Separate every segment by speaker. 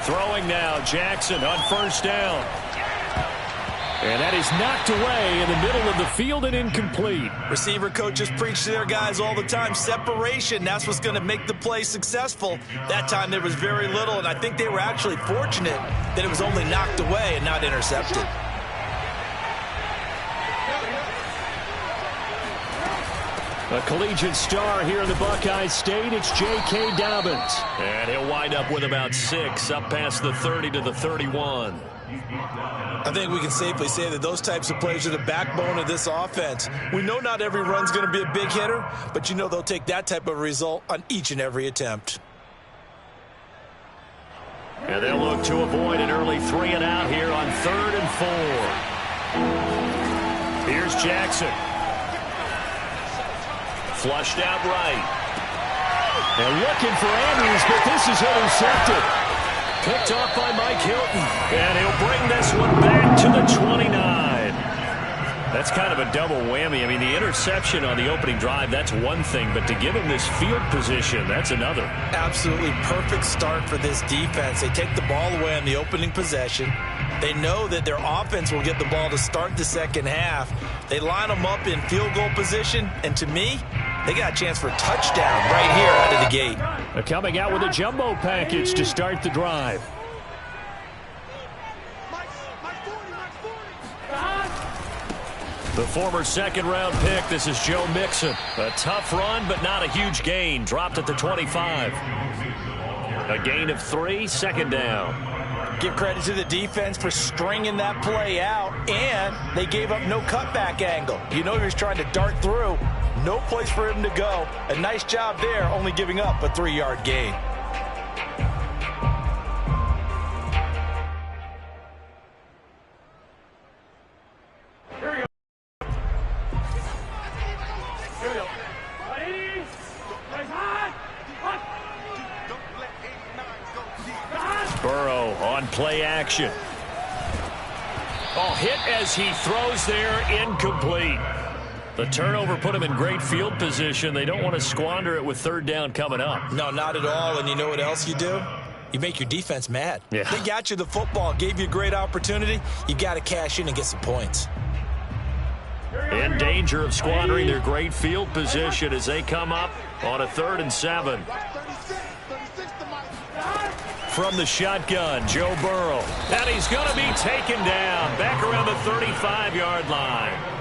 Speaker 1: Throwing now, Jackson on first down. And that is knocked away in the middle of the field and incomplete.
Speaker 2: Receiver coaches preach to their guys all the time. Separation, that's what's going to make the play successful. That time there was very little, and I think they were actually fortunate that it was only knocked away and not intercepted.
Speaker 1: A collegiate star here in the Buckeye State, it's J.K. Dobbins. And he'll wind up with about 6, up past the 30 to the 31.
Speaker 2: I think we can safely say that those types of plays are the backbone of this offense. We know not every run's going to be a big hitter, but you know they'll take that type of result on each and every attempt.
Speaker 1: And they'll look to avoid an early 3 and out here on 3rd and 4. Here's Jackson. Flushed out right. And looking for Andrews, but this is intercepted. Picked off by Mike Hilton. And he'll bring this one back to the 29. That's kind of a double whammy. I mean, the interception on the opening drive, that's one thing. But to give him this field position, that's another.
Speaker 2: Absolutely perfect start for this defense. They take the ball away on the opening possession. They know that their offense will get the ball to start the second half. They line them up in field goal position. And to me, they got a chance for a touchdown right here out of the gate.
Speaker 1: They're coming out with a jumbo package to start the drive. The former second-round pick, this is Joe Mixon. A tough run, but not a huge gain. Dropped at the 25. A gain of 3, second down.
Speaker 2: Give credit to the defense for stringing that play out, and they gave up no cutback angle. You know he was trying to dart through. No place for him to go. A nice job there, only giving up a 3-yard gain.
Speaker 1: Burrow on play action. Oh, hit as he throws there, incomplete. The turnover put him in great field position. They don't want to squander it with 3rd down coming up.
Speaker 2: No, not at all. And you know what else you do? You make your defense mad.
Speaker 1: Yeah.
Speaker 2: They got you the football, gave you a great opportunity. You got to cash in and get some points.
Speaker 1: In danger of squandering their great field position as they come up on a 3rd and 7. From the shotgun, Joe Burrow. And he's going to be taken down back around the 35-yard line.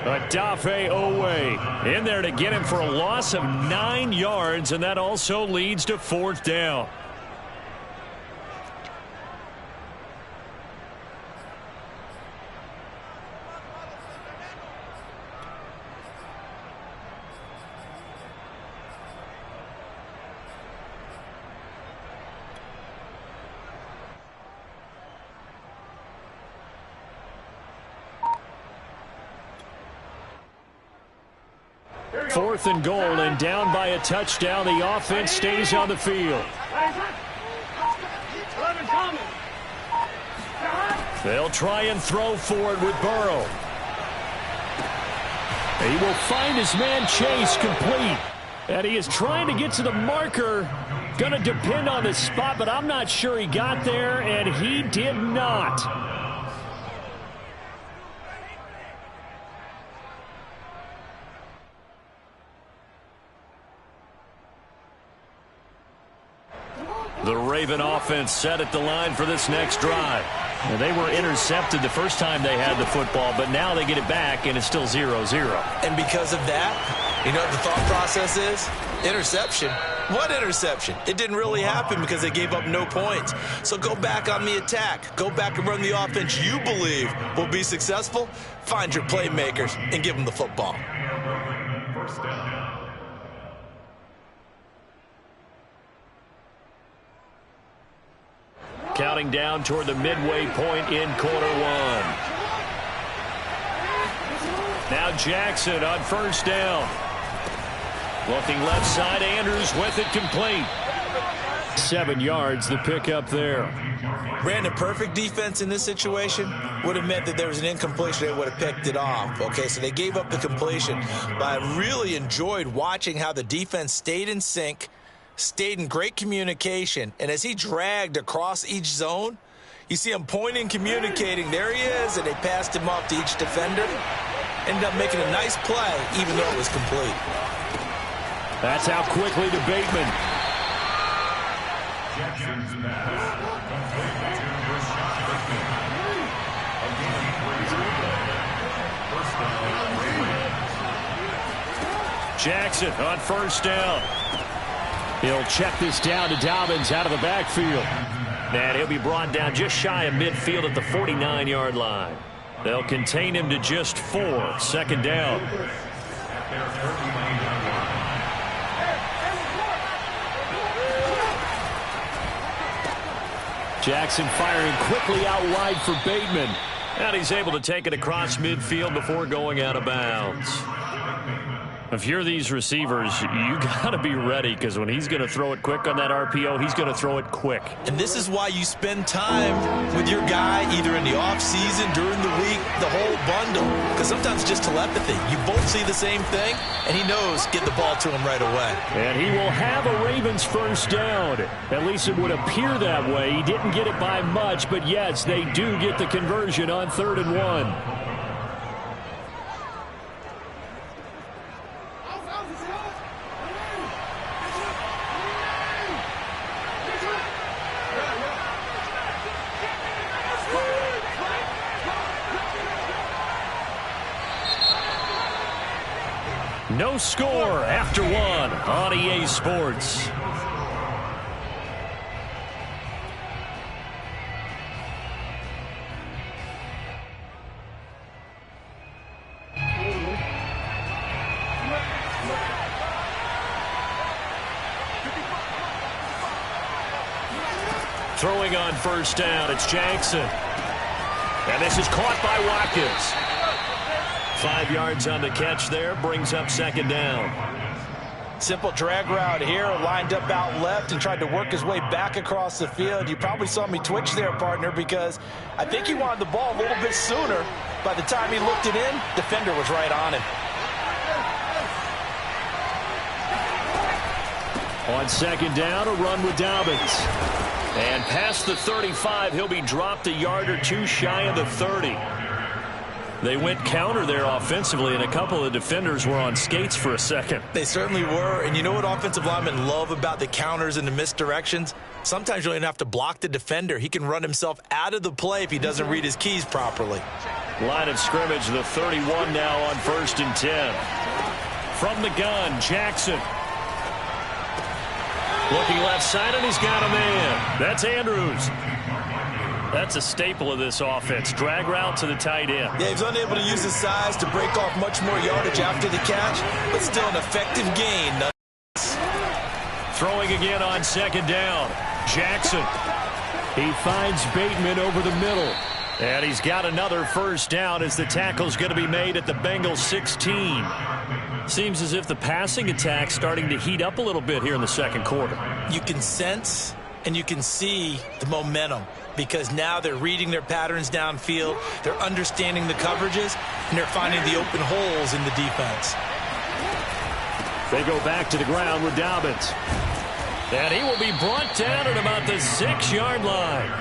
Speaker 1: Adafe Owe in there to get him for a loss of 9 yards, and that also leads to 4th down. Fourth and goal, and down by a touchdown. The offense stays on the field. They'll try and throw forward with Burrow. He will find his man Chase complete. And he is trying to get to the marker. Going to depend on the spot, but I'm not sure he got there, and he did not. The Raven offense set at the line for this next drive. And they were intercepted the first time they had the football, but now they get it back, and it's still 0-0.
Speaker 2: And because of that, you know what the thought process is? Interception. What interception? It didn't really happen because they gave up no points. So go back on the attack. Go back and run the offense you believe will be successful. Find your playmakers and give them the football.
Speaker 3: First down.
Speaker 1: Counting down toward the midway point in quarter 1. Now Jackson on first down. Looking left side, Andrews with it complete. 7 yards, the pickup there.
Speaker 2: Brandon, perfect defense in this situation would have meant that there was an incompletion. They would have picked it off. Okay, so they gave up the completion. But I really enjoyed watching how the defense stayed in sync, stayed in great communication, and as he dragged across each zone, you see him pointing, communicating. There he is, and they passed him off to each defender. Ended up making a nice play, even though it was complete.
Speaker 1: That's out quickly to Bateman. Jackson on first down. He'll check this down to Dobbins out of the backfield. And he'll be brought down just shy of midfield at the 49-yard line. They'll contain him to just 4. Second down. Jackson firing quickly out wide for Bateman. And he's able to take it across midfield before going out of bounds. If you're these receivers, you got to be ready, because when he's going to throw it quick on that RPO, he's going to throw it quick.
Speaker 2: And this is why you spend time with your guy either in the offseason, during the week, the whole bundle. Because sometimes it's just telepathy. You both see the same thing, and he knows get the ball to him right away.
Speaker 1: And he will have a Ravens first down. At least it would appear that way. He didn't get it by much, but yes, they do get the conversion on 3rd and 1. No score after 1 on EA Sports. Throwing on first down, it's Jackson. And this is caught by Watkins. 5 yards on the catch there, brings up second down.
Speaker 2: Simple drag route here, lined up out left and tried to work his way back across the field. You probably saw me twitch there, partner, because I think he wanted the ball a little bit sooner. By the time he looked it in, defender was right on him.
Speaker 1: On second down, a run with Dobbins. And past the 35, he'll be dropped a yard or two shy of the 30. They went counter there offensively, and a couple of defenders were on skates for a second.
Speaker 2: They certainly were, and you know what offensive linemen love about the counters and the misdirections? Sometimes you don't even have to block the defender. He can run himself out of the play if he doesn't read his keys properly.
Speaker 1: Line of scrimmage, the 31 now on 1st and 10. From the gun, Jackson. Looking left side, and he's got a man. That's Andrews. That's a staple of this offense. Drag route to the tight end.
Speaker 2: Yeah, he's unable to use his size to break off much more yardage after the catch, but still an effective gain.
Speaker 1: Throwing again on second down. Jackson. He finds Bateman over the middle. And he's got another first down as the tackle's going to be made at the Bengals 16. Seems as if the passing attack's starting to heat up a little bit here in the second quarter.
Speaker 2: You can sense and you can see the momentum, because now they're reading their patterns downfield, they're understanding the coverages, and they're finding the open holes in the defense.
Speaker 1: They go back to the ground with Dobbins. And he will be brought down at about the 6-yard line.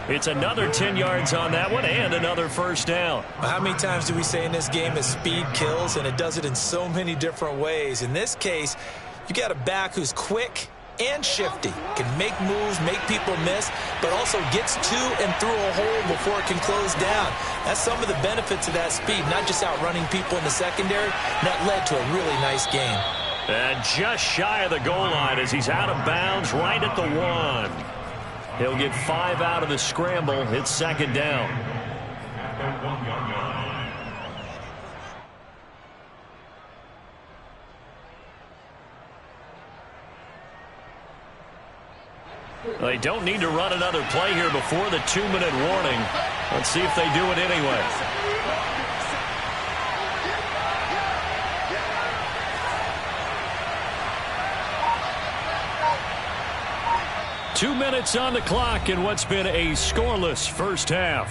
Speaker 1: It's another 10 yards on that one and another first down.
Speaker 2: How many times do we say in this game is speed kills, and it does it in so many different ways. In this case, you got a back who's quick and shifty, can make moves, make people miss, but also gets to and through a hole before it can close down. That's some of the benefits of that speed, not just outrunning people in the secondary. And that led to a really nice game.
Speaker 1: And just shy of the goal line as he's out of bounds right at the 1. He'll get 5 out of the scramble. It's second down. They don't need to run another play here before the 2-minute warning. Let's see if they do it anyway. Two minutes on the clock in what's been a scoreless first half.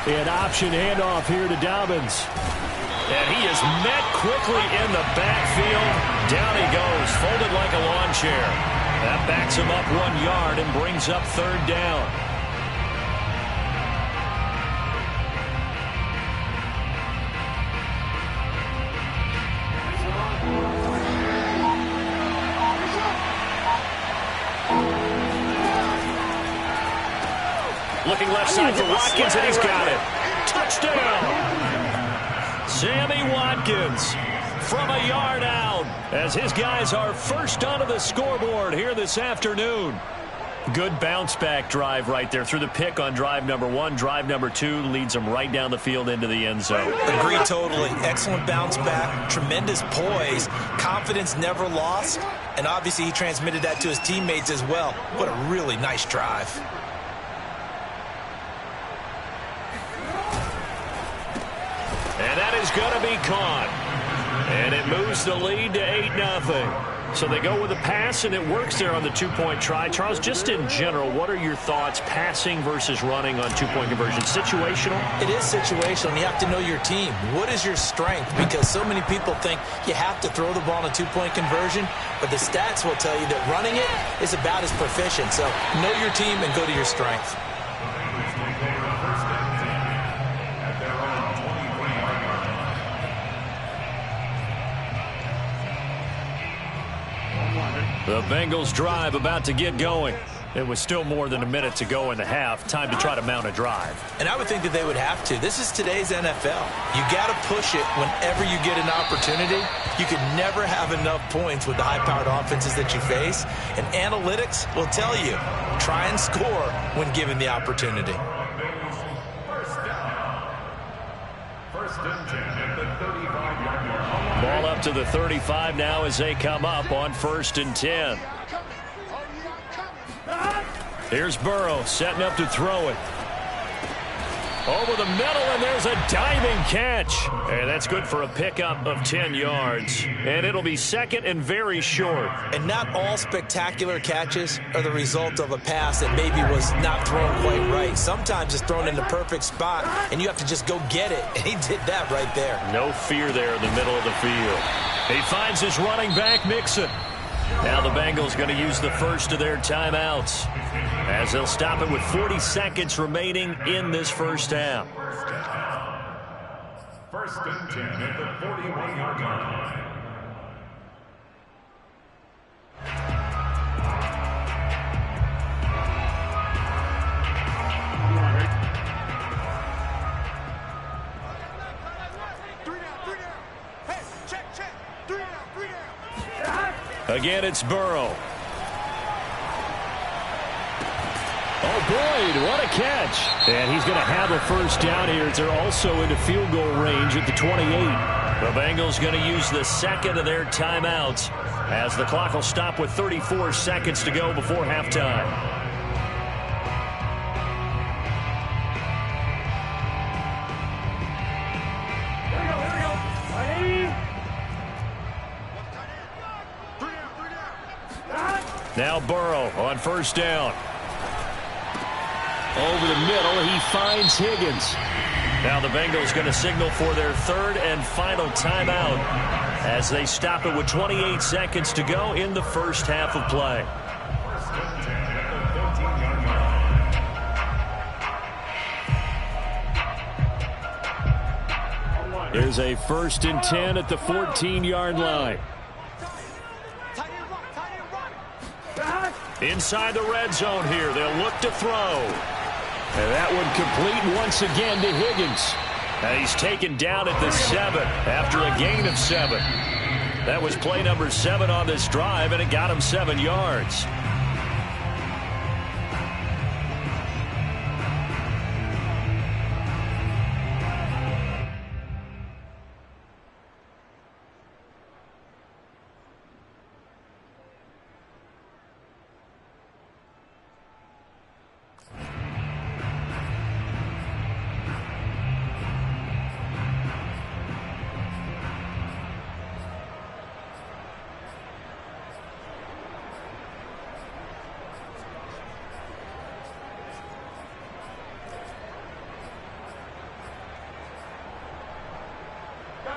Speaker 1: An option handoff here to Dobbins. And he is met quickly in the backfield. Down he goes, folded like a lawn chair. That backs him up 1 yard and brings up 3rd down. Looking left side for Watkins, and he's got it. Touchdown! Sammy Watkins from a yard out as his guys are first onto the scoreboard here this afternoon. Good bounce-back drive right there through the pick on drive number 1. Drive number 2 leads them right down the field into the end zone.
Speaker 2: Agree totally. Excellent bounce-back, tremendous poise, confidence never lost, and obviously he transmitted that to his teammates as well. What a really nice drive.
Speaker 1: And that is going to be caught. And it moves the lead to 8-0. So they go with a pass, and it works there on the 2-point try. Charles, just in general, what are your thoughts passing versus running on 2-point conversion? Situational?
Speaker 2: It is situational, and you have to know your team. What is your strength? Because so many people think you have to throw the ball in a 2-point conversion, but the stats will tell you that running it is about as proficient. So know your team and go to your strength.
Speaker 1: The Bengals drive about to get going. It was still more than a minute to go in the half. Time to try to mount a drive.
Speaker 2: And I would think that they would have to. This is today's NFL. You got to push it whenever you get an opportunity. You could never have enough points with the high-powered offenses that you face. And analytics will tell you, try and score when given the opportunity.
Speaker 3: First and 10 at the 35-yard line.
Speaker 1: Ball up to the 35 now as they come up on 1st and 10. Here's Burrow setting up to throw it. Over the middle, and there's a diving catch. And that's good for a pickup of 10 yards. And it'll be 2nd and very short.
Speaker 2: And not all spectacular catches are the result of a pass that maybe was not thrown quite right. Sometimes it's thrown in the perfect spot, and you have to just go get it. And he did that right there.
Speaker 1: No fear there in the middle of the field. He finds his running back, Mixon. Now the Bengals going to use the first of their timeouts as they'll stop it with 40 seconds remaining in this first half.
Speaker 3: First and 10 at the 41-yard line.
Speaker 1: Again, it's Burrow. Oh, Boyd, what a catch. And he's going to have a first down here. They're also into field goal range at the 28. The Bengals going to use the second of their timeouts as the clock will stop with 34 seconds to go before halftime. Now Burrow on first down. Over the middle, he finds Higgins. Now the Bengals going to signal for their 3rd and final timeout as they stop it with 28 seconds to go in the first half of play. There's a 1st and 10 at the 14-yard line. Inside the red zone here. They'll look to throw. And that one complete once again to Higgins. And he's taken down at the 7 after a gain of 7. That was play number 7 on this drive, and it got him 7 yards.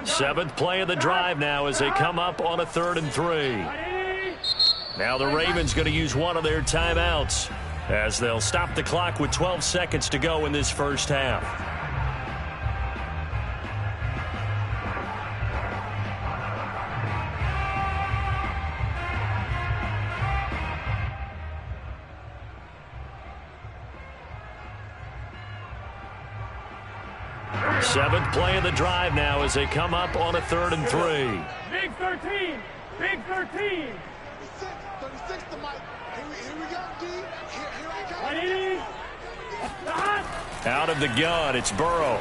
Speaker 1: Seventh play of the drive now as they come up on a 3rd and 3. Now the Ravens going to use one of their timeouts as they'll stop the clock with 12 seconds to go in this first half. Seventh play of the drive now as they come up on a 3rd and 3.
Speaker 4: Big 13. Big 13.
Speaker 5: 36 to Mike. Here we go, D. Here I come.
Speaker 1: Out of the gun, it's Burrow.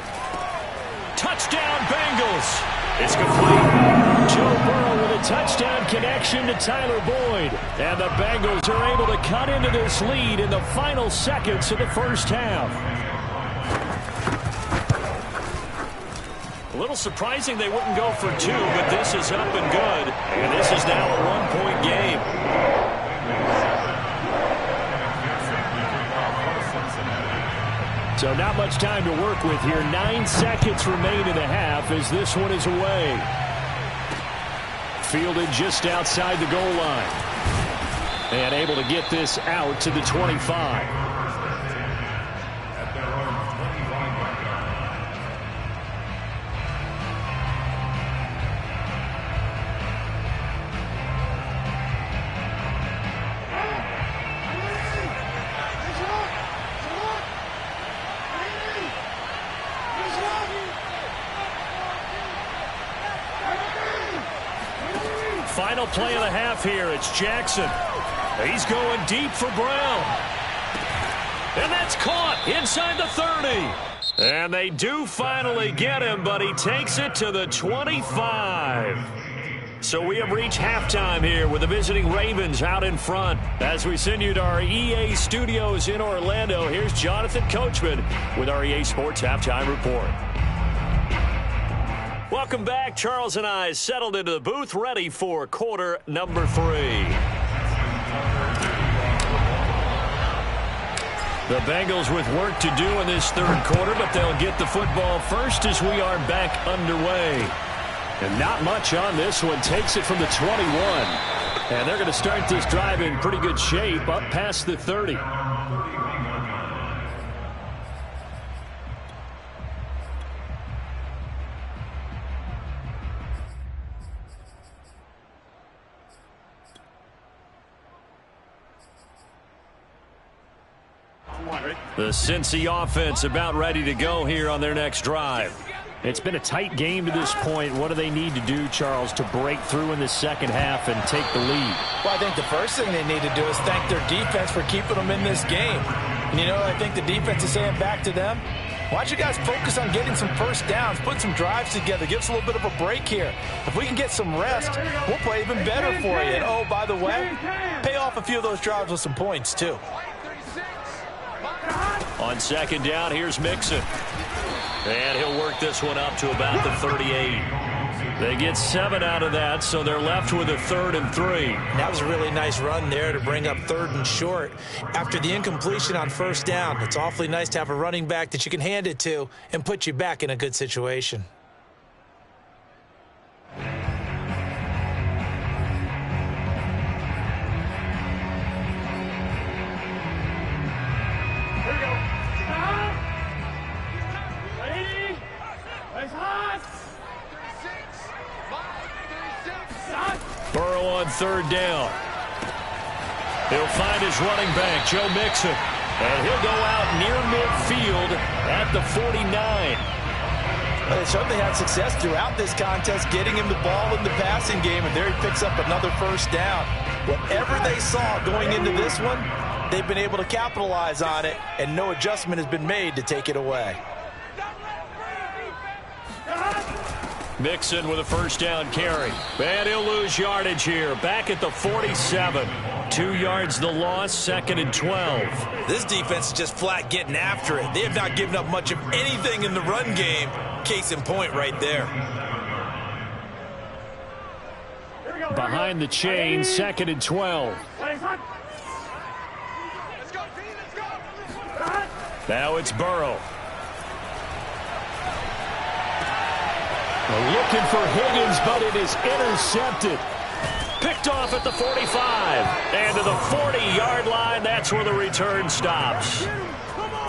Speaker 1: Touchdown, Bengals. It's complete. Joe Burrow with a touchdown connection to Tyler Boyd. And the Bengals are able to cut into this lead in the final seconds of the first half. A little surprising they wouldn't go for 2, but this is up and good. And this is now a 1-point game. So not much time to work with here. 9 seconds remain in the half as this one is away. Fielded just outside the goal line. And able to get this out to the 25. Final play of the half here. It's Jackson. He's going deep for Brown. And that's caught inside the 30. And they do finally get him, but he takes it to the 25. So we have reached halftime here with the visiting Ravens out in front. As we send you to our EA studios in Orlando, here's Jonathan Coachman with our EA Sports Halftime Report. Welcome back. Charles and I settled into the booth, ready for quarter number 3. The Bengals with work to do in this 3rd quarter, but they'll get the football first as we are back underway. And not much on this one. Takes it from the 21. And they're going to start this drive in pretty good shape up past the 30. The Cincy offense about ready to go here on their next drive. It's been a tight game to this point. What do they need to do, Charles, to break through in the second half and take the lead?
Speaker 2: Well, I think the first thing they need to do is thank their defense for keeping them in this game. And, you know, I think the defense is saying back to them, why don't you guys focus on getting some first downs, put some drives together, give us a little bit of a break here. If we can get some rest, we'll play even better for you. And, oh, by the way, pay off a few of those drives with some points, too.
Speaker 1: On second down, here's Mixon. And he'll work this one up to about the 38. They get 7 out of that, so they're left with a 3rd and 3.
Speaker 2: That was a really nice run there to bring up 3rd and short. After the incompletion on first down, it's awfully nice to have a running back that you can hand it to and put you back in a good situation.
Speaker 1: Burrow on 3rd down. He'll find his running back, Joe Mixon. And he'll go out near midfield at the 49.
Speaker 2: They certainly had success throughout this contest, getting him the ball in the passing game, and there he picks up another first down. Whatever they saw going into this one, they've been able to capitalize on it, and no adjustment has been made to take it away.
Speaker 1: Mixon with a first down carry. And he'll lose yardage here. Back at the 47. 2 yards the loss, 2nd and 12.
Speaker 2: This defense is just flat getting after it. They have not given up much of anything in the run game. Case in point right there.
Speaker 1: Behind the chain, 2nd and 12. Now it's Burrow. Looking for Higgins, but it is intercepted. Picked off at the 45. And to the 40-yard line, that's where the return stops.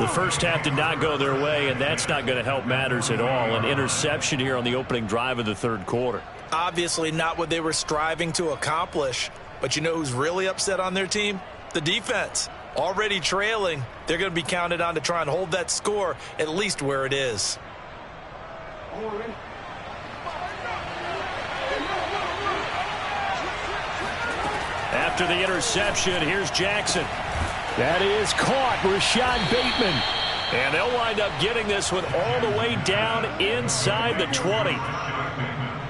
Speaker 1: The first half did not go their way, and that's not going to help matters at all. An interception here on the opening drive of the third quarter.
Speaker 2: Obviously not what they were striving to accomplish. But you know who's really upset on their team? The defense. Already trailing. They're going to be counted on to try and hold that score at least where it is.
Speaker 1: After the interception, here's Jackson. That is caught. Rashad Bateman. And they'll wind up getting this one all the way down inside the 20.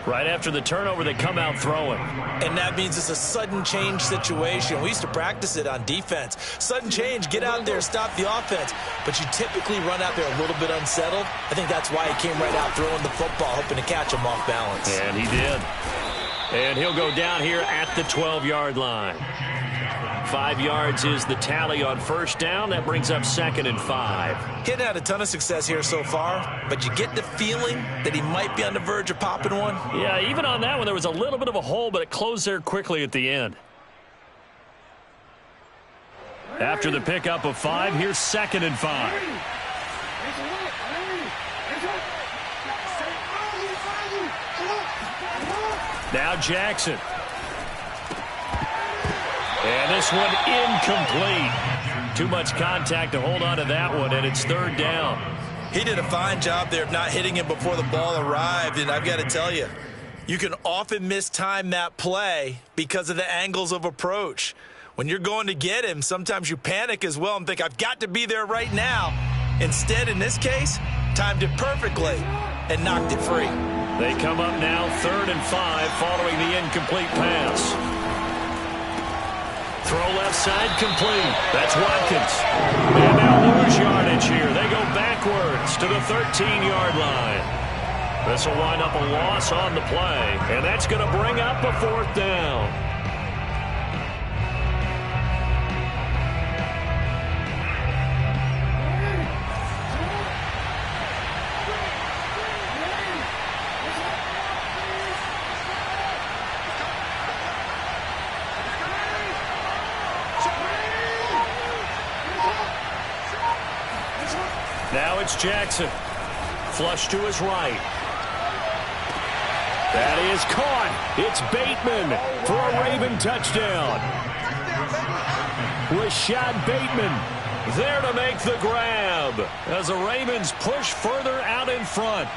Speaker 1: Right after the turnover, they come out throwing.
Speaker 2: And that means it's a sudden change situation. We used to practice it on defense. Sudden change, get out there, stop the offense. But you typically run out there a little bit unsettled. I think that's why he came right out throwing the football, hoping to catch him off balance.
Speaker 1: And he did. And he'll go down here at the 12-yard line. 5 yards is the tally on first down. That brings up 2nd and 5.
Speaker 2: He hadn't had a ton of success here so far, but you get the feeling that he might be on the verge of popping one.
Speaker 1: Yeah, even on that one, there was a little bit of a hole, but it closed there quickly at the end. After the pickup of 5, here's 2nd and 5. Now Jackson. And this one incomplete. Too much contact to hold on to that one, and it's 3rd down.
Speaker 2: He did a fine job there of not hitting him before the ball arrived, and I've got to tell you, you can often mistime that play because of the angles of approach. When you're going to get him, sometimes you panic as well and think, I've got to be there right now. Instead, in this case, timed it perfectly and knocked it free.
Speaker 1: They come up now 3rd and 5 following the incomplete pass. Throw left side complete. That's Watkins. And they'll lose yardage here. They go backwards to the 13-yard line. This will wind up a loss on the play. And that's going to bring up a 4th down. Now it's Jackson. Flush to his right. That is caught. It's Bateman for a Raven touchdown. Rashad Bateman there to make the grab as the Ravens push further out in front.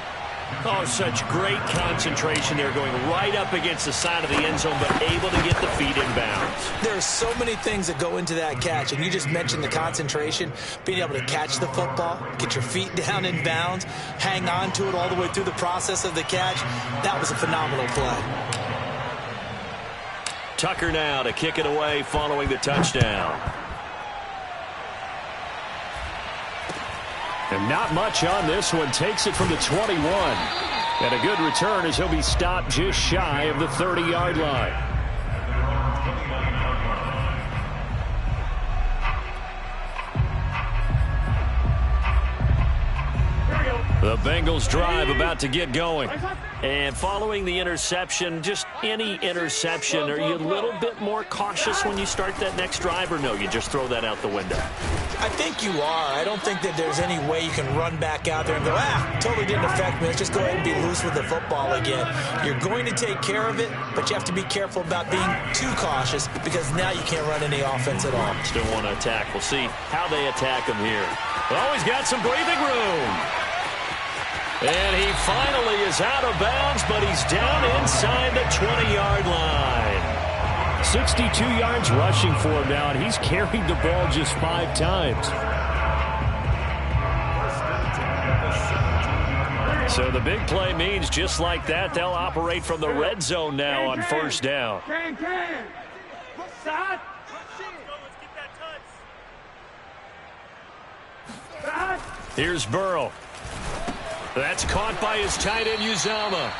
Speaker 1: Oh, such great concentration there, going right up against the side of the end zone, but able to get the feet in bounds.
Speaker 2: There's so many things that go into that catch, and you just mentioned the concentration, being able to catch the football, get your feet down in bounds, hang on to it all the way through the process of the catch. That was a phenomenal play.
Speaker 1: Tucker now to kick it away following the touchdown. And not much on this one. Takes it from the 21. And a good return as he'll be stopped just shy of the 30-yard line. The Bengals drive about to get going. And following the interception, just any interception, are you a little bit more cautious when you start that next drive, or no, you just throw that out the window?
Speaker 2: I think you are. I don't think that there's any way you can run back out there and go, totally didn't affect me. Let's just go ahead and be loose with the football again. You're going to take care of it, but you have to be careful about being too cautious because now you can't run any offense at all.
Speaker 1: Still want to attack. We'll see how they attack him here. Well, he's got some breathing room. And he finally is out of bounds, but he's down inside the 20-yard line. 62 yards rushing for him now, and he's carried the ball just 5 times. So the big play means just like that, they'll operate from the red zone now on first down. Here's Burrow. That's caught by his tight end, Uzama.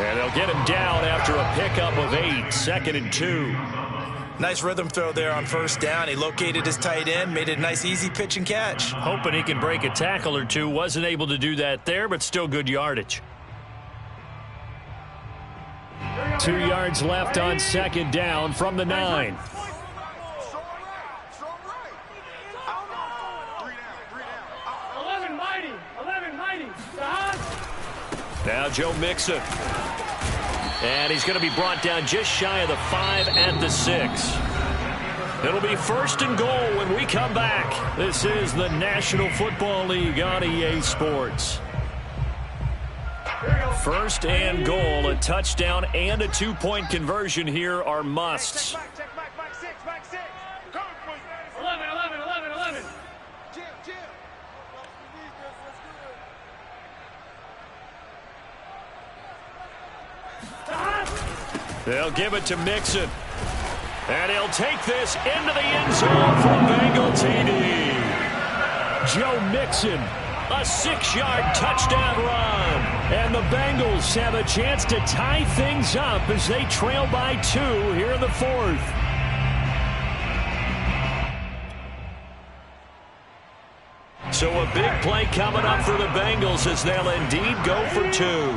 Speaker 1: And they'll get him down after a pickup of 8, 2nd and 2.
Speaker 2: Nice rhythm throw there on first down. He located his tight end, made it a nice easy pitch and catch.
Speaker 1: Hoping he can break a tackle or two. Wasn't able to do that there, but still good yardage. 2 yards left on second down from the 9. Now Joe Mixon. And he's going to be brought down just shy of the 5 at the 6. It'll be 1st and goal when we come back. This is the National Football League on EA Sports. 1st and goal, a touchdown and a 2-point conversion here are musts.
Speaker 4: 11.
Speaker 1: They'll give it to Mixon. And he'll take this into the end zone for a Bengal TD. Joe Mixon, a 6-yard touchdown run. And the Bengals have a chance to tie things up as they trail by 2 here in the 4th. So a big play coming up for the Bengals as they'll indeed go for 2.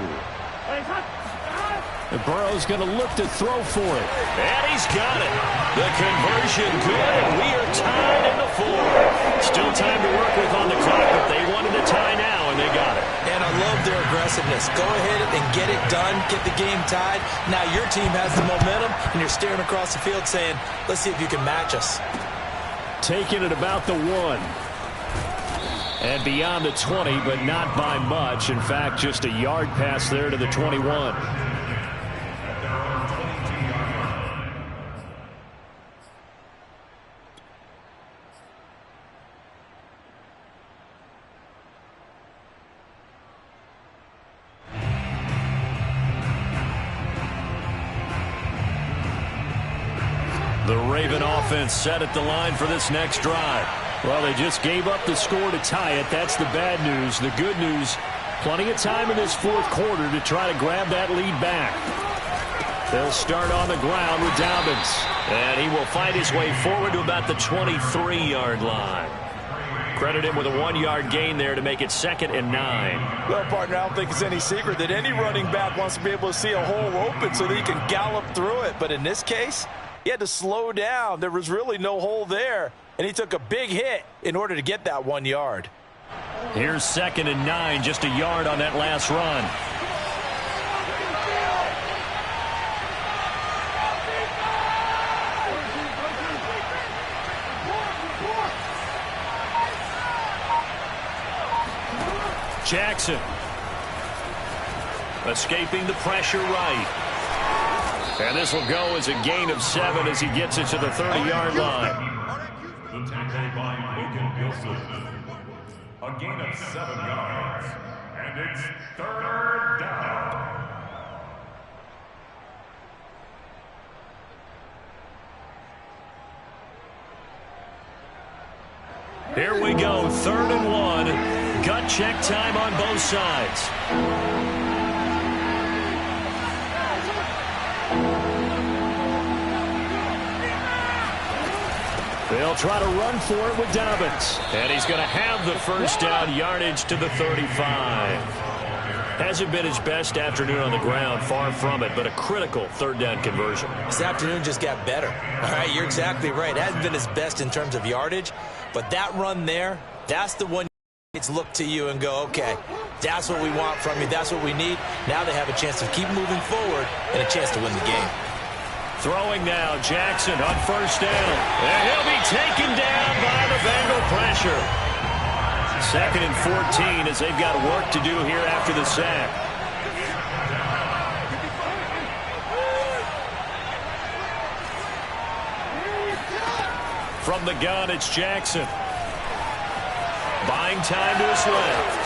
Speaker 1: And Burrow's going to look to throw for it. And he's got it. The conversion good, and we are tied in the 4th. Still time to work with on the clock, but they wanted to tie now, and they got it.
Speaker 2: And I love their aggressiveness. Go ahead and get it done, get the game tied. Now your team has the momentum, and you're staring across the field saying, let's see if you can match us.
Speaker 1: Taking it about the 1. And beyond the 20, but not by much. In fact, just a yard pass there to the 21. The Raven offense set at the line for this next drive. Well, they just gave up the score to tie it. That's the bad news. The good news, plenty of time in this 4th quarter to try to grab that lead back. They'll start on the ground with Dobbins. And he will fight his way forward to about the 23-yard line. Credit him with a 1-yard gain there to make it 2nd and 9.
Speaker 6: Well, partner, I don't think it's any secret that any running back wants to be able to see a hole open so that he can gallop through it. But in this case, he had to slow down. There was really no hole there. And he took a big hit in order to get that 1 yard.
Speaker 1: Here's 2nd and 9, just a yard on that last run. Jackson. Escaping the pressure right. And this will go as a gain of 7 as he gets it to the 30-yard line.
Speaker 3: The tackle by Logan Gilson. A gain of 7 yards. And it's 3rd down.
Speaker 1: Here we go, 3rd and 1. Gut check time on both sides. They'll try to run for it with Dobbins. And he's going to have the first down, yardage to the 35. Hasn't been his best afternoon on the ground, far from it, but a critical 3rd down conversion.
Speaker 2: This afternoon just got better. All right, you're exactly right. It hasn't been his best in terms of yardage, but that run there, that's the one it's look to you and go, okay, that's what we want from you. That's what we need. Now they have a chance to keep moving forward and a chance to win the game.
Speaker 1: Throwing now, Jackson on 1st down. And he'll be taken down by the Bengal pressure. 2nd and 14 as they've got work to do here after the sack. From the gun, it's Jackson. Buying time to his left.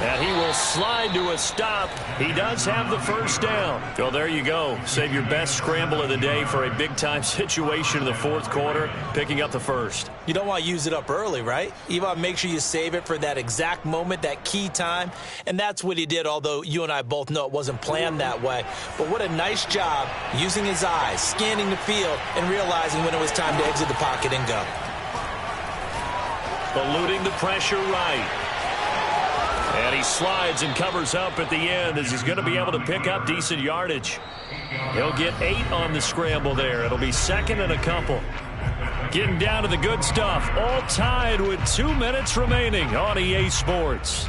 Speaker 1: And he will slide to a stop. He does have the first down. Well, there you go. Save your best scramble of the day for a big-time situation in the 4th quarter, picking up the first.
Speaker 2: You don't want to use it up early, right? You want to make sure you save it for that exact moment, that key time. And that's what he did, although you and I both know it wasn't planned that way. But what a nice job using his eyes, scanning the field, and realizing when it was time to exit the pocket and go.
Speaker 1: Eluding the pressure right. And he slides and covers up at the end as he's going to be able to pick up decent yardage. He'll get 8 on the scramble there. It'll be second and a couple. Getting down to the good stuff. All tied with 2 minutes remaining on EA Sports.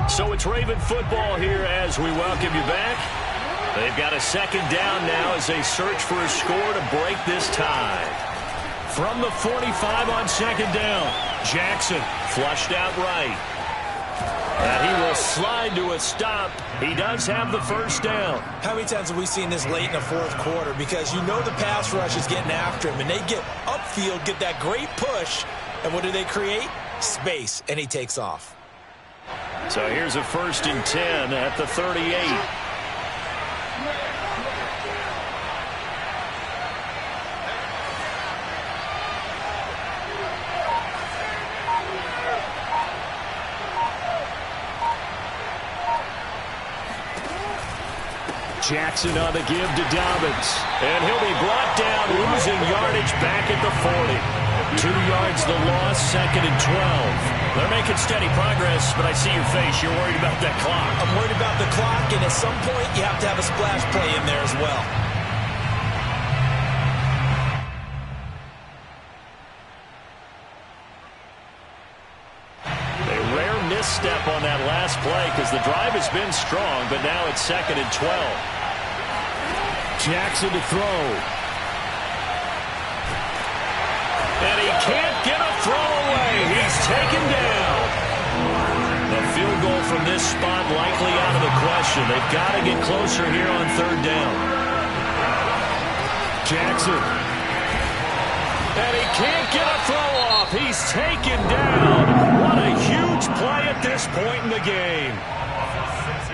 Speaker 1: So it's Raven football here as we welcome you back. They've got a second down now as they search for a score to break this tie. From the 45 on second down, Jackson flushed out right. And he will slide to a stop. He does have the first down.
Speaker 2: How many times have we seen this late in the fourth quarter? Because you know the pass rush is getting after him, and they get upfield, get that great push, and what do they create? Space, and he takes off.
Speaker 1: So here's a 1st and 10 at the 38. Jackson on the give to Dobbins. And he'll be brought down, losing yardage back at the 40. 2 yards the loss, 2nd and 12. They're making steady progress, but I see your face. You're worried about that clock.
Speaker 2: I'm worried about the clock, and at some point you have to have a splash play in there as well.
Speaker 1: A rare misstep on that last play because the drive has been strong, but now it's 2nd and 12. Jackson to throw. And he can't get a throw away. He's taken down. A field goal from this spot likely out of the question. They've got to get closer here on 3rd down. Jackson. And he can't get a throw off. He's taken down. What a huge play at this point in the game.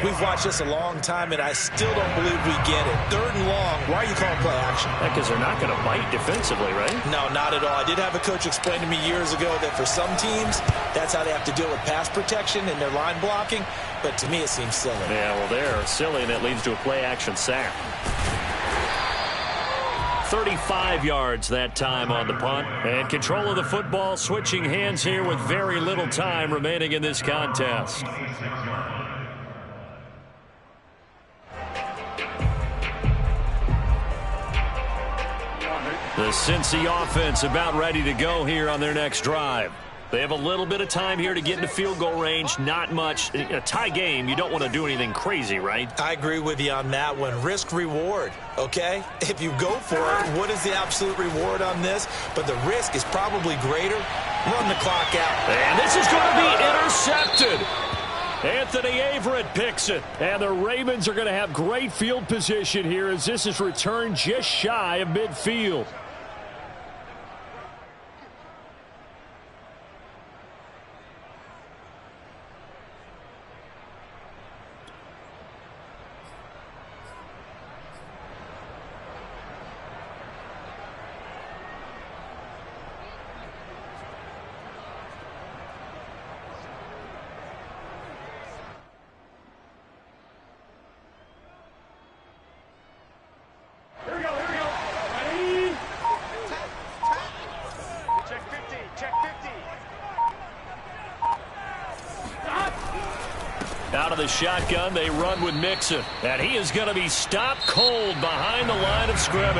Speaker 2: We've watched this a long time, and I still don't believe we get it. 3rd and long. Why are you calling play action?
Speaker 1: Because they're not going to bite defensively, right?
Speaker 2: No, not at all. I did have a coach explain to me years ago that for some teams, that's how they have to deal with pass protection and their line blocking. But to me, it seems silly.
Speaker 1: Yeah, well, they're silly, and it leads to a play-action sack. 35 yards that time on the punt. And control of the football switching hands here with very little time remaining in this contest. The Cincy offense about ready to go here on their next drive. They have a little bit of time here to get into field goal range. Not much. In a tie game, you don't want to do anything crazy, right?
Speaker 2: I agree with you on that one. Risk-reward, okay? If you go for it, what is the absolute reward on this? But the risk is probably greater. Run the clock out.
Speaker 1: And this is going to be intercepted. Anthony Averett picks it. And the Ravens are going to have great field position here as this is returned just shy of midfield. Out of the shotgun, they run with Mixon. And he is going to be stopped cold behind the line of scrimmage.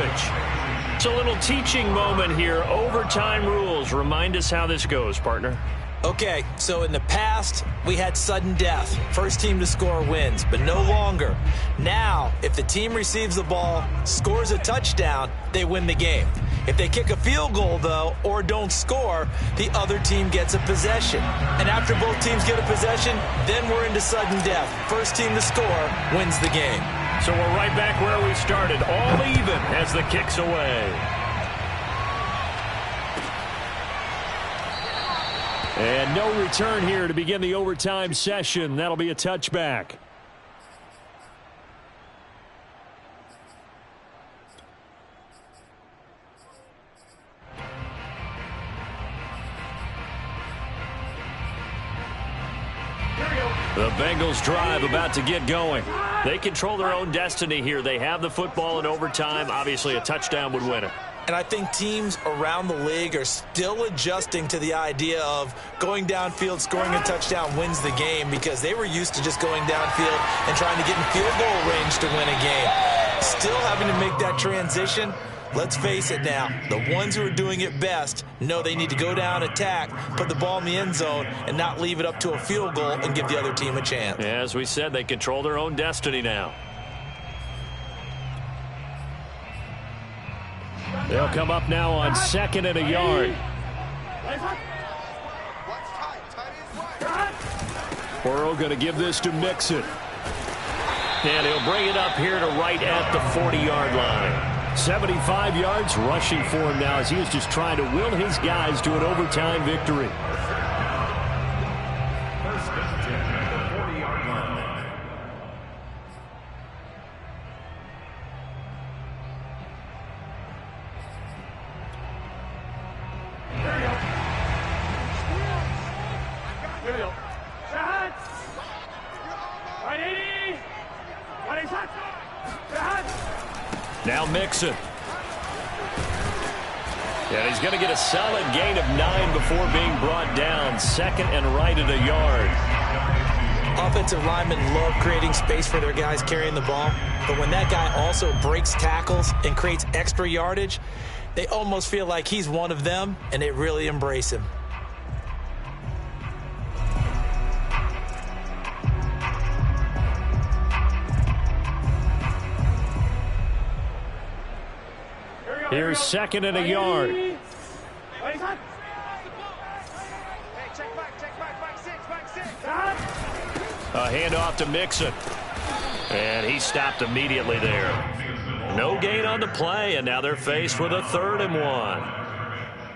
Speaker 1: It's a little teaching moment here. Overtime rules. Remind us how this goes, partner.
Speaker 2: Okay, so in the past, we had sudden death. First team to score wins, but no longer. Now, if the team receives the ball, scores a touchdown, they win the game. If they kick a field goal, though, or don't score, the other team gets a possession. And after both teams get a possession, then we're into sudden death. First team to score wins the game.
Speaker 1: So we're right back where we started, all even as the kick's away. And no return here to begin the overtime session. That'll be a touchback.
Speaker 4: Here we go.
Speaker 1: The Bengals drive about to get going. They control their own destiny here. They have the football in overtime. Obviously, a touchdown would win it.
Speaker 2: And I think teams around the league are still adjusting to the idea of going downfield, scoring a touchdown wins the game, because they were used to just going downfield and trying to get in field goal range to win a game. Still having to make that transition. Let's face it now, the ones who are doing it best know they need to go down, attack, put the ball in the end zone, and not leave it up to a field goal and give the other team a chance.
Speaker 1: Yeah, as we said, they control their own destiny now. They'll come up now on 2nd and a yard. Burrow going to give this to Mixon. And he'll bring it up here to right at the 40-yard line. 75 yards rushing for him now as he is just trying to will his guys to an overtime victory.
Speaker 3: First and 10 at the 40-yard line.
Speaker 1: Now Mixon. And he's going to get a solid gain of 9 before being brought down. 2nd and right at a yard.
Speaker 2: Offensive linemen love creating space for their guys carrying the ball. But when that guy also breaks tackles and creates extra yardage, they almost feel like he's one of them, and they really embrace him.
Speaker 1: Here's 2nd and a yard. A handoff to Mixon. And he stopped immediately there. No gain on the play, and now they're faced with a 3rd and 1.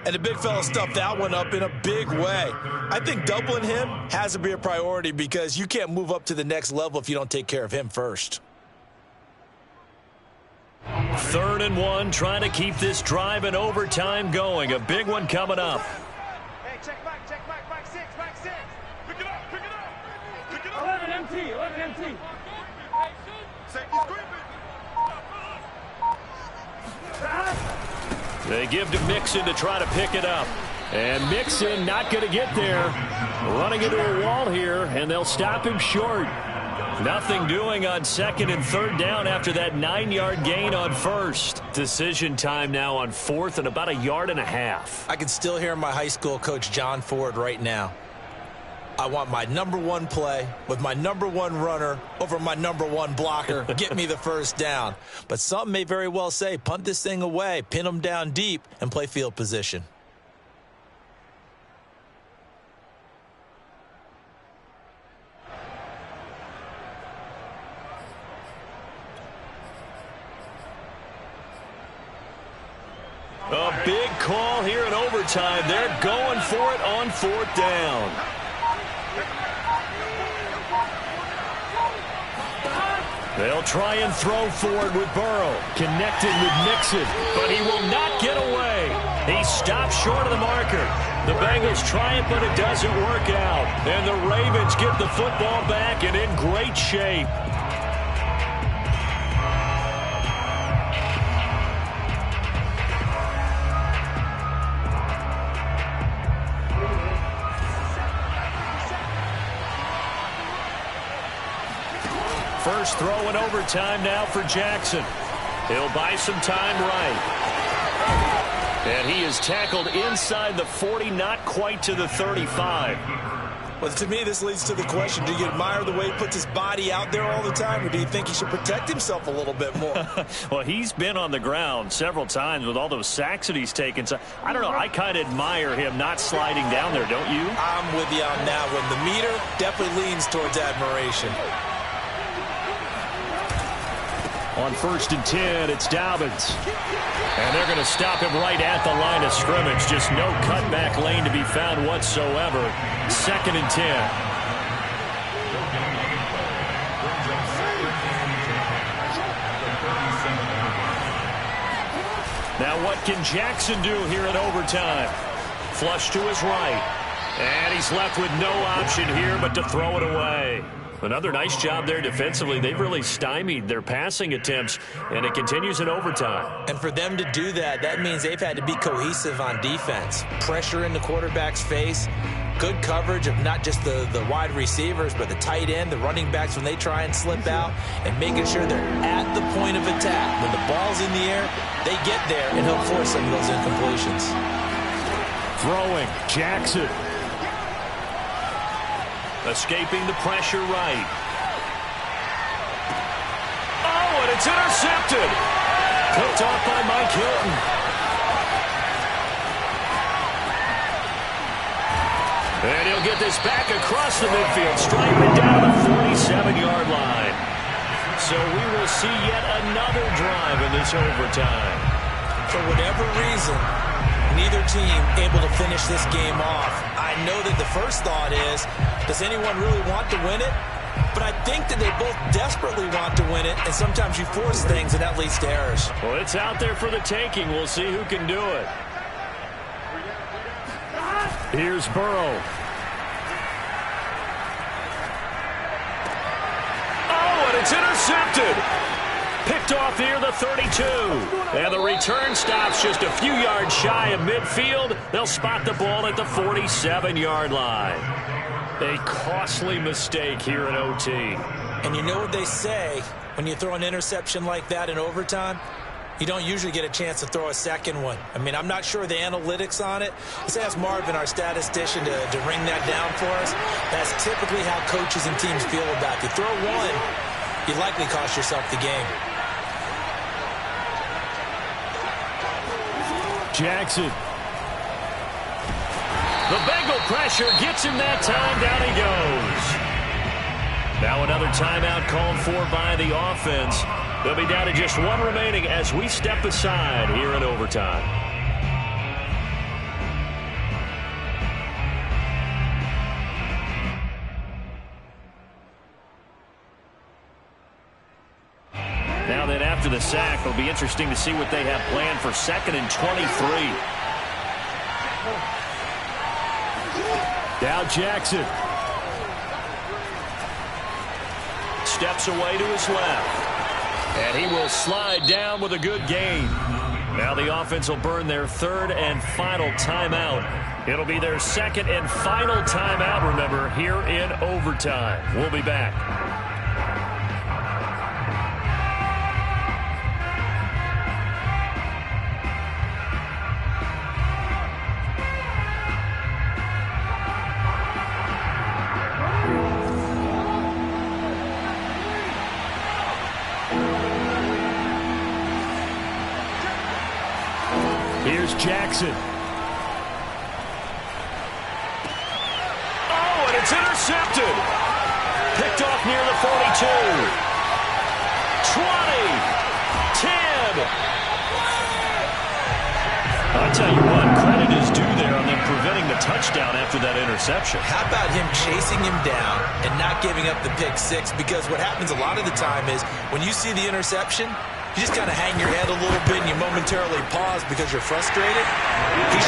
Speaker 2: And the big fella stuffed that one up in a big way. I think doubling him has to be a priority, because you can't move up to the next level if you don't take care of him first.
Speaker 1: 3rd and 1, trying to keep this drive in overtime going. A big one coming up.
Speaker 4: Hey, check back, 6, 6. Pick it up. 11 MT.
Speaker 1: They give to Mixon to try to pick it up. And Mixon not going to get there. Running into a wall here, and they'll stop him short. Nothing doing on 2nd and 3rd down after that 9-yard gain on 1st. Decision time now on 4th and about 1.5 yards.
Speaker 2: I can still hear my high school coach John Ford right now. I want my number 1 play with my number 1 runner over my number 1 blocker. Get me the first down. But some may very well say, punt this thing away, pin them down deep, and play field position.
Speaker 1: A big call here in overtime. They're going for it on 4th down. They'll try and throw forward with Burrow. Connected with Mixon, but he will not get away. He stops short of the marker. The Bengals try it, but it doesn't work out. And the Ravens get the football back and in great shape. First throw in overtime now for Jackson. He'll buy some time right. And he is tackled inside the 40, not quite to the 35.
Speaker 2: Well, to me, this leads to the question, do you admire the way he puts his body out there all the time, or do you think he should protect himself a little bit more?
Speaker 1: Well, he's been on the ground several times with all those sacks that he's taken. So I don't know. I kind of admire him not sliding down there, don't you?
Speaker 2: I'm with you on that one. The meter definitely leans towards admiration.
Speaker 1: On 1st and 10, it's Dobbins. And they're going to stop him right at the line of scrimmage. Just no cutback lane to be found whatsoever. 2nd and 10. Now what can Jackson do here in overtime? Flush to his right. And he's left with no option here but to throw it away. Another nice job there defensively. They've really stymied their passing attempts, and it continues in overtime.
Speaker 2: And for them to do that, that means they've had to be cohesive on defense. Pressure in the quarterback's face, good coverage of not just the wide receivers, but the tight end, the running backs when they try and slip out, and making sure they're at the point of attack. When the ball's in the air, they get there and help force some of those incompletions.
Speaker 1: Throwing, Jackson. Escaping the pressure right. Oh, and it's intercepted. Picked off by Mike Hilton. And he'll get this back across the midfield, striping down the 47-yard line. So we will see yet another drive in this overtime.
Speaker 2: For whatever reason, neither team able to finish this game off. I know that the first thought is, does anyone really want to win it? But I think that they both desperately want to win it, and sometimes you force things, and that leads to errors.
Speaker 1: Well, it's out there for the taking. We'll see who can do it. Here's Burrow. Oh, and it's intercepted. Picked off near the 32. And the return stops just a few yards shy of midfield. They'll spot the ball at the 47-yard line. A costly mistake here in OT.
Speaker 2: And you know what they say, when you throw an interception like that in overtime, you don't usually get a chance to throw a second one. I mean, I'm not sure the analytics on it. Let's ask Marvin, our statistician, to ring that down for us. That's typically how coaches and teams feel about it. You throw one, you likely cost yourself the game.
Speaker 1: Jackson. The Bengal pressure gets him that time. Down he goes. Now another timeout called for by the offense. They'll be down to just one remaining as we step aside here in overtime. Now then, after the sack, it'll be interesting to see what they have planned for 2nd and 23. Now Jackson. Steps away to his left. And he will slide down with a good gain. Now the offense will burn their 3rd and final timeout. It'll be their 2nd and final timeout, remember, here in overtime. We'll be back. Here's Jackson. Oh, and it's intercepted. Picked off near the 42. 20. 10. I'll tell you what, credit is due there on them preventing the touchdown after that interception.
Speaker 2: How about him chasing him down and not giving up the pick six? Because what happens a lot of the time is when you see the interception, you just kind of hang your head a little bit and you momentarily pause because you're frustrated. He